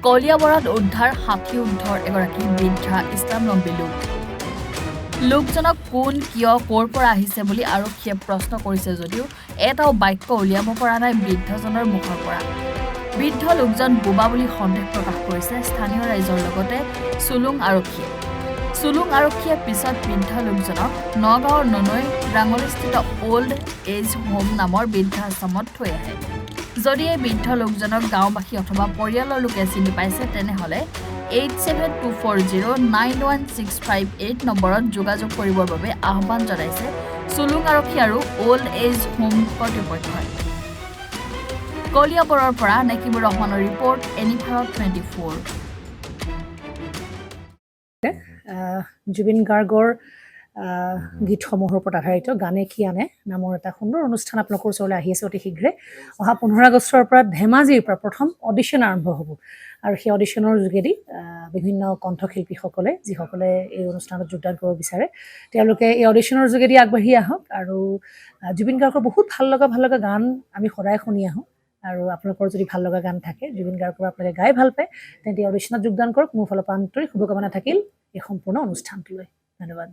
কলিয়াবৰত উদ্ধাৰ ৬০ ঊৰ্ধৰ এগৰাকী বৃদ্ধা ইছলামলম্বী লোক। লোকজনক কোন কিয় ক'ৰ পৰা আহিছে বুলি আৰক্ষীয়ে প্ৰশ্ন কৰিছে যদিও এটাও বাক্য উলিয়াব পৰা নাই বৃদ্ধজনৰ মুখৰ পৰা। বৃদ্ধ লোকজন বোবা বুলি সন্দেহ প্ৰকাশ কৰিছে স্থানীয় ৰাইজৰ লগতে চুলুং আৰক্ষীয়ে। চুলুং আৰক্ষীয়ে পিছত বৃদ্ধ লোকজনক নগাঁৱৰ ননৈ ৰাঙলীস্থিত অল্ড এজ হোম নামৰ বৃদ্ধাশ্ৰমত থৈ আহে। যদি এই বৃদ্ধ লোকজনক গাঁওবাসী অথবা পৰিয়ালৰ লোকে চিনি পাইছে তেনেহ'লে 8724091658 নম্বৰত যোগাযোগ কৰিবৰ বাবে আহ্বান জনাইছে চুলুং আৰক্ষী আৰু অল্ড এজ হোম কৰ্তৃপক্ষই। কলিয়াবৰৰ পৰা নেকিবুৰ ৰহমানৰ ৰিপৰ্ট, এনি ভাৰত 24। জুবিন গাৰ্গৰ গীতসমূহৰ ওপৰত আধাৰিত গানে কি আনে নামৰ এটা সুন্দৰ অনুষ্ঠান আপোনালোকৰ ওচৰলৈ আহি আছে অতি শীঘ্ৰে। অহা 15 আগষ্টৰ পৰা ধেমাজিৰ পৰা প্ৰথম অডিশ্যন আৰম্ভ হ'ব আৰু সেই অডিশ্যনৰ যোগেদি বিভিন্ন কণ্ঠশিল্পীসকলে যিসকলে এই অনুষ্ঠানত যোগদান কৰিব বিচাৰে তেওঁলোকে এই অডিশ্যনৰ যোগেদি আগবাঢ়ি আহক আৰু জুবিন গাৰ্গৰ বহুত ভাল লগা গান আমি সদায় শুনি আহোঁ আৰু আপোনালোকৰ যদি ভাল লগা গান থাকে জুবিন গাৰ্গৰ আপোনালোকে গাই ভাল পায় তেন্তে অডিশ্যনত যোগদান কৰক। মোৰ ফালৰ পৰা আন্তৰিক শুভকামনা থাকিল এই সম্পূৰ্ণ অনুষ্ঠানটোলৈ। ধন্যবাদ।